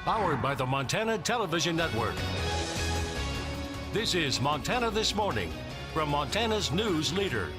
Powered by the Montana Television Network. This is Montana This Morning from Montana's news leader.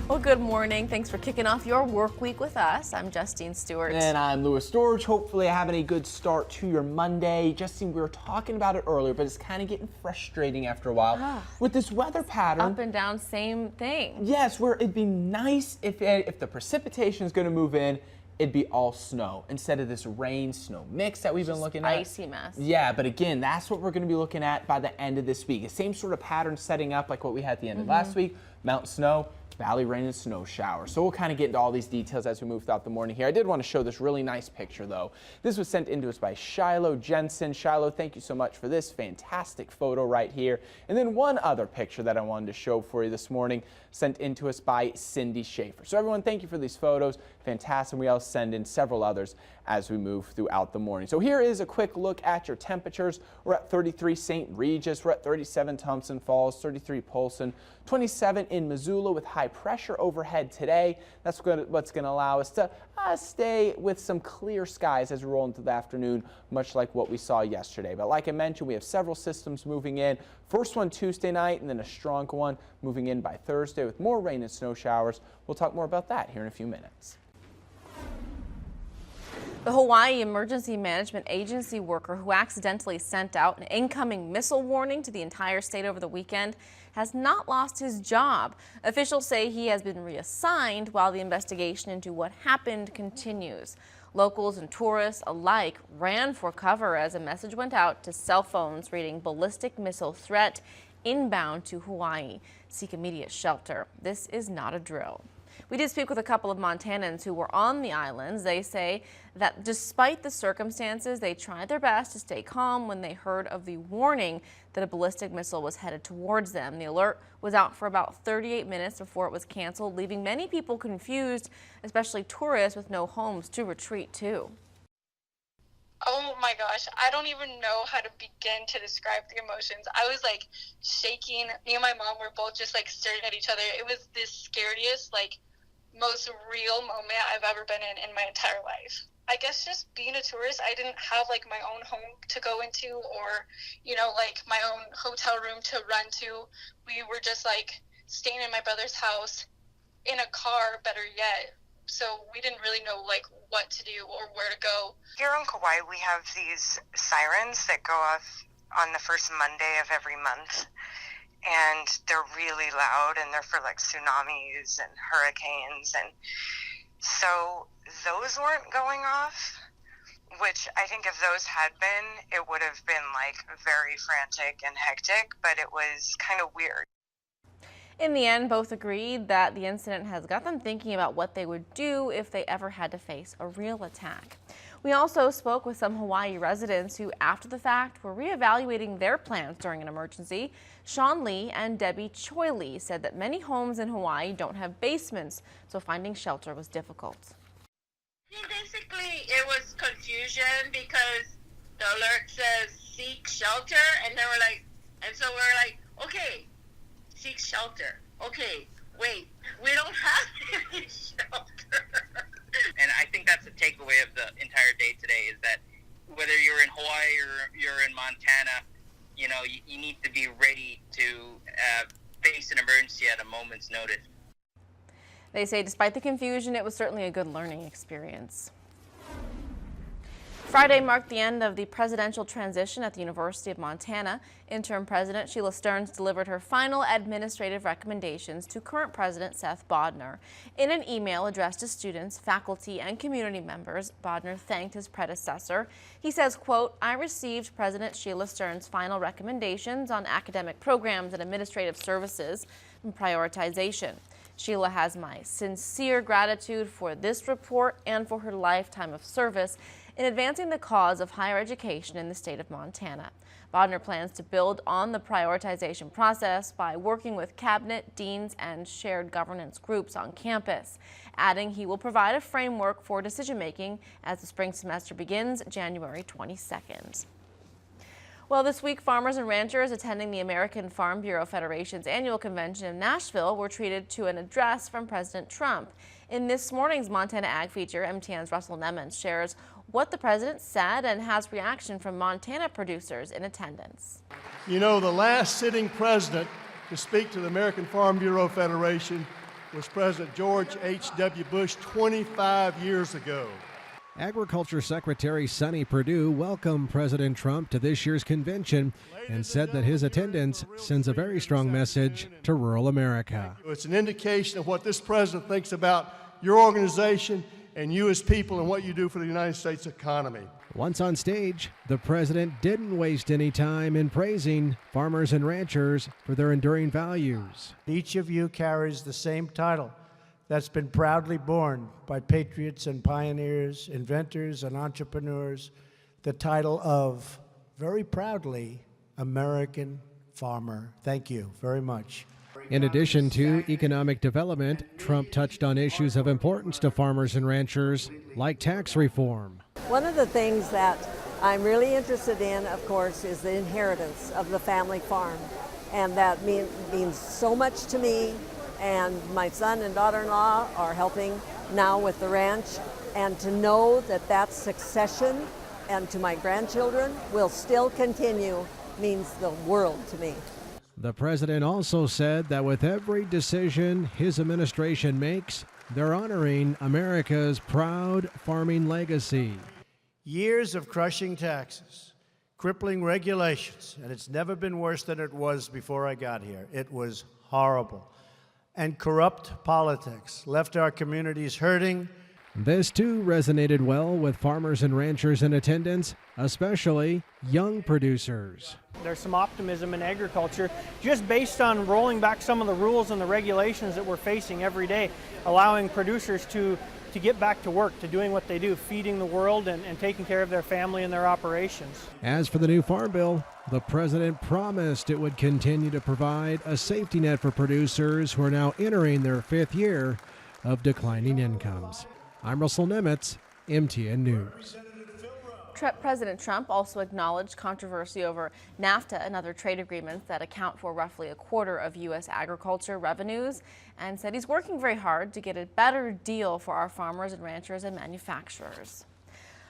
Well, good morning. Thanks for kicking off your work week with us. I'm Justine Stewart. And I'm Louis Storage. Hopefully having a good start to your Monday. Justine, we were talking about it earlier, but it's kind of getting frustrating after a while with this weather pattern. Up and down, same thing. Yes, where it'd be nice if the precipitation is going to move in, it'd be all snow instead of this rain-snow mix that we've been looking at. Icy mess. Yeah, but again, that's what we're going to be looking at by the end of this week. The same sort of pattern setting up like what we had at the end of last week. Mountain snow, valley rain and snow showers. So we'll kind of get into all these details as we move throughout the morning here. I did want to show this really nice picture though. This was sent in to us by Shiloh Jensen. Shiloh, thank you so much for this fantastic photo right here. And then one other picture that I wanted to show for you this morning, sent in to us by Cindy Schaefer. So everyone, thank you for these photos. Fantastic. We also send in several others as we move throughout the morning. So here is a quick look at your temperatures. We're at 33 St. Regis, we're at 37 Thompson Falls, 33 Polson, 27 in Missoula with high pressure overhead today. That's what's going to allow us to stay with some clear skies as we roll into the afternoon, much like what we saw yesterday. But like I mentioned, we have several systems moving in. First one Tuesday night and then a strong one moving in by Thursday with more rain and snow showers. We'll talk more about that here in a few minutes. The Hawaii Emergency Management Agency worker who accidentally sent out an incoming missile warning to the entire state over the weekend has not lost his job. Officials say he has been reassigned while the investigation into what happened continues. Locals and tourists alike ran for cover as a message went out to cell phones reading ballistic missile threat inbound to Hawaii. Seek immediate shelter. This is not a drill. We did speak with a couple of Montanans who were on the islands. They say that despite the circumstances, they tried their best to stay calm when they heard of the warning that a ballistic missile was headed towards them. The alert was out for about 38 minutes before it was canceled, leaving many people confused, especially tourists with no homes to retreat to. Oh my gosh, I don't even know how to begin to describe the emotions. I was like shaking. Me and my mom were both just like staring at each other. It was the scariest, like most real moment I've ever been in my entire life. I guess just being a tourist, I didn't have like my own home to go into or, you know, like my own hotel room to run to. We were just like staying in my brother's house in a car, better yet. So we didn't really know like what to do or where to go. Here on Kauai, we have these sirens that go off on the first Monday of every month. And they're really loud, and they're for like tsunamis and hurricanes. And so those weren't going off, which I think if those had been, it would have been like very frantic and hectic, but it was kind of weird. In the end, both agreed that the incident has got them thinking about what they would do if they ever had to face a real attack. We also spoke with some Hawaii residents who, after the fact, were reevaluating their plans during an emergency. Sean Lee and Debbie Choi Lee said that many homes in Hawaii don't have basements, so finding shelter was difficult. Basically, it was confusion because the alert says seek shelter, and they were like, and so we're like, okay, seek shelter. Okay, wait, we don't have any shelter. And I think that's the takeaway of the entire day today is that whether you're in Hawaii or you're in Montana, you know, you need to be ready to face an emergency at a moment's notice. They say despite the confusion, it was certainly a good learning experience. Friday marked the end of the presidential transition at the University of Montana. Interim President Sheila Stearns delivered her final administrative recommendations to current President Seth Bodnar. In an email addressed to students, faculty, and community members, Bodnar thanked his predecessor. He says, quote, "I received President Sheila Stearns' final recommendations on academic programs and administrative services and prioritization. Sheila has my sincere gratitude for this report and for her lifetime of service in advancing the cause of higher education in the state of Montana." Bodnar plans to build on the prioritization process by working with cabinet, deans, and shared governance groups on campus, adding he will provide a framework for decision-making as the spring semester begins January 22nd. Well, this week, farmers and ranchers attending the American Farm Bureau Federation's annual convention in Nashville were treated to an address from President Trump. In this morning's Montana Ag feature, MTN's Russell Nemens shares what the president said and has reaction from Montana producers in attendance. You know, the last sitting president to speak to the American Farm Bureau Federation was President George H.W. Bush 25 years ago. Agriculture Secretary Sonny Perdue welcomed President Trump to this year's convention and said that his attendance sends a very strong message to rural America. It's an indication of what this president thinks about your organization and you as people and what you do for the United States economy. Once on stage, the president didn't waste any time in praising farmers and ranchers for their enduring values. Each of you carries the same title that's been proudly borne by patriots and pioneers, inventors and entrepreneurs, the title of, very proudly, American Farmer. Thank you very much. In addition to economic development, Trump touched on issues of importance to farmers and ranchers, like tax reform. One of the things that I'm really interested in, of course, is the inheritance of the family farm. And that means so much to me. And my son and daughter-in-law are helping now with the ranch. And to know that that succession and to my grandchildren will still continue means the world to me. The president also said that with every decision his administration makes, they're honoring America's proud farming legacy. Years of crushing taxes, crippling regulations, and it's never been worse than it was before I got here. It was horrible. And corrupt politics left our communities hurting. This too resonated well with farmers and ranchers in attendance, especially young producers. There's some optimism in agriculture just based on rolling back some of the rules and the regulations that we're facing every day, allowing producers to get back to work, to doing what they do, feeding the world and taking care of their family and their operations. As for the new farm bill, the president promised it would continue to provide a safety net for producers who are now entering their fifth year of declining incomes. I'm Russell Nemitz, MTN News. President Trump also acknowledged controversy over NAFTA and other trade agreements that account for roughly a quarter of U.S. agriculture revenues, and said he's working very hard to get a better deal for our farmers and ranchers and manufacturers.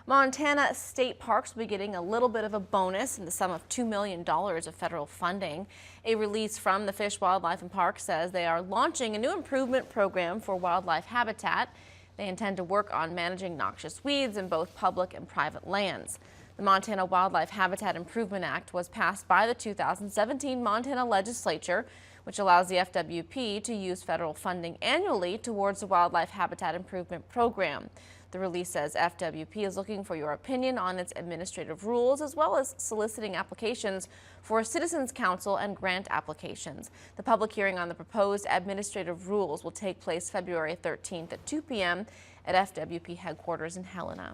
Montana state parks will be getting a little bit of a bonus in the sum of $2 million of federal funding. A release from the Fish, Wildlife and Parks says they are launching a new improvement program for wildlife habitat. They intend to work on managing noxious weeds in both public and private lands. The Montana Wildlife Habitat Improvement Act was passed by the 2017 Montana legislature, which allows the FWP to use federal funding annually towards the Wildlife Habitat Improvement Program. The release says FWP is looking for your opinion on its administrative rules, as well as soliciting applications for a Citizens Council and grant applications. The public hearing on the proposed administrative rules will take place February 13th at 2 p.m. at FWP headquarters in Helena.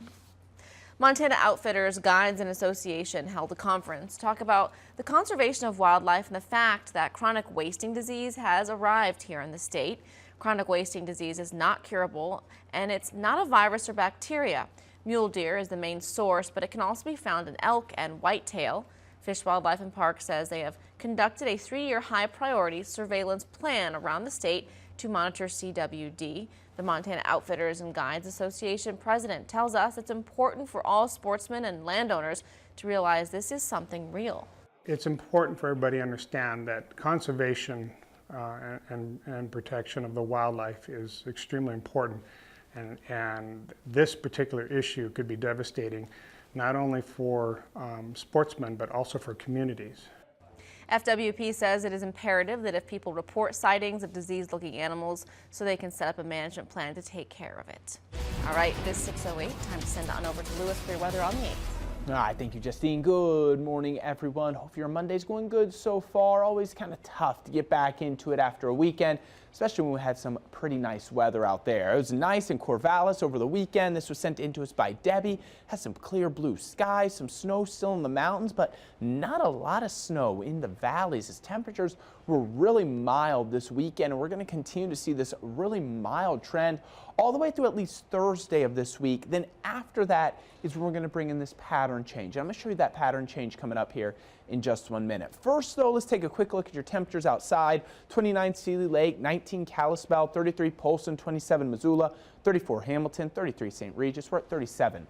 Montana Outfitters, Guides, and Association held a conference to talk about the conservation of wildlife and the fact that chronic wasting disease has arrived here in the state. Chronic wasting disease is not curable, and it's not a virus or bacteria. Mule deer is the main source, but it can also be found in elk and whitetail. Fish, Wildlife and Parks says they have conducted a 3-year high-priority surveillance plan around the state to monitor CWD. The Montana Outfitters and Guides Association president tells us it's important for all sportsmen and landowners to realize this is something real. It's important for everybody to understand that conservation and protection of the wildlife is extremely important, and this particular issue could be devastating not only for sportsmen but also for communities. FWP says it is imperative that if people report sightings of diseased-looking animals, so they can set up a management plan to take care of it. All right, it is 6:08. Time to send on over to Lewis for your weather on the 8th. All right, thank you, Justine. Good morning, everyone. Hope your Monday's going good so far. Always kind of tough to get back into it after a weekend, especially when we had some pretty nice weather out there. It was nice in Corvallis over the weekend. This was sent in to us by Debbie. Had some clear blue skies, some snow still in the mountains, but not a lot of snow in the valleys as temperatures were really mild this weekend, and we're going to continue to see this really mild trend all the way through at least Thursday of this week. Then after that is when we're going to bring in this pattern change. I'm going to show you that pattern change coming up here in just 1 minute. First, though, let's take a quick look at your temperatures outside. 29 Seeley Lake, 19 Kalispell, 33 Polson, 27 Missoula, 34 Hamilton, 33 St. Regis. We're at 37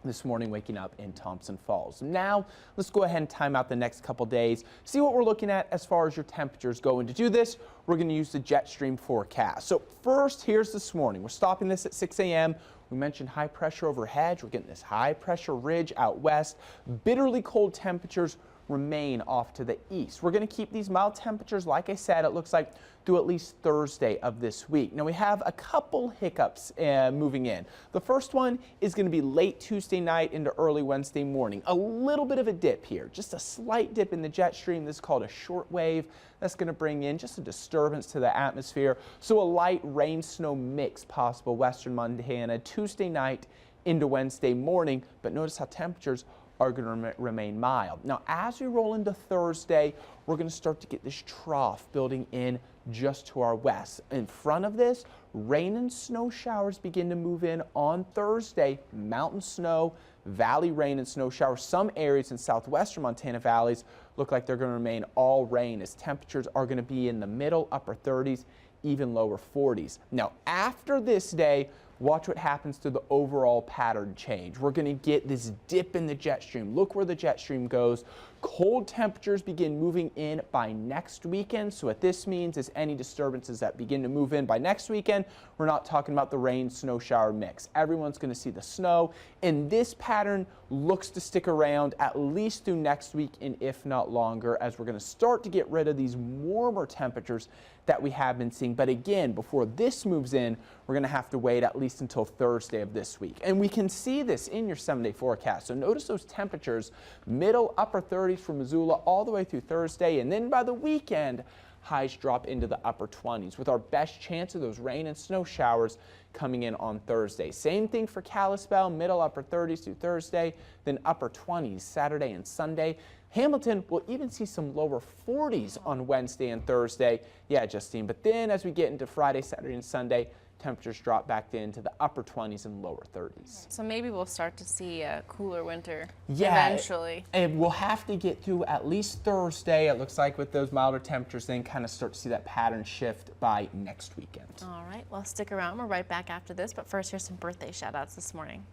this morning, waking up in Thompson Falls. Now, let's go ahead and time out the next couple days, see what we're looking at as far as your temperatures go. And to do this, we're going to use the jet stream forecast. So first, here's this morning. We're stopping this at 6 a.m. We mentioned high pressure overhead. We're getting this high pressure ridge out west. Bitterly cold temperatures remain off to the east. We're going to keep these mild temperatures, like I said, it looks like through at least Thursday of this week. Now we have a couple hiccups moving in. The first one is going to be late Tuesday night into early Wednesday morning. A little bit of a dip here, just a slight dip in the jet stream. This is called a short wave. That's going to bring in just a disturbance to the atmosphere. So a light rain snow mix possible western Montana Tuesday night into Wednesday morning. But notice how temperatures are going to remain mild. Now, as we roll into Thursday, we're going to start to get this trough building in just to our west. In front of this, rain and snow showers begin to move in on Thursday. Mountain snow, valley rain and snow showers. Some areas in southwestern Montana valleys look like they're going to remain all rain, as temperatures are going to be in the middle upper 30s, even lower 40s. Now, after this day, watch what happens to the overall pattern change. We're going to get this dip in the jet stream. Look where the jet stream goes. Cold temperatures begin moving in by next weekend. So what this means is any disturbances that begin to move in by next weekend, we're not talking about the rain snow shower mix. Everyone's going to see the snow, and this pattern looks to stick around at least through next week, and if not longer, as we're going to start to get rid of these warmer temperatures that we have been seeing. But again, before this moves in, we're going to have to wait at least until Thursday of this week. And we can see this in your 7-day forecast. So notice those temperatures, middle upper 30s for Missoula all the way through Thursday. And then by the weekend, highs drop into the upper 20s, with our best chance of those rain and snow showers coming in on Thursday. Same thing for Kalispell, middle upper 30s through Thursday, then upper 20s Saturday and Sunday. Hamilton will even see some lower 40s on Wednesday and Thursday. Yeah, Justine, but then as we get into Friday, Saturday, and Sunday, temperatures drop back into the upper 20s and lower 30s. So maybe we'll start to see a cooler winter eventually. eventually. And we'll have to get through at least Thursday, it looks like, with those milder temperatures, then kind of start to see that pattern shift by next weekend. All right, well, stick around. We're right back after this, but first, here's some birthday shout-outs this morning.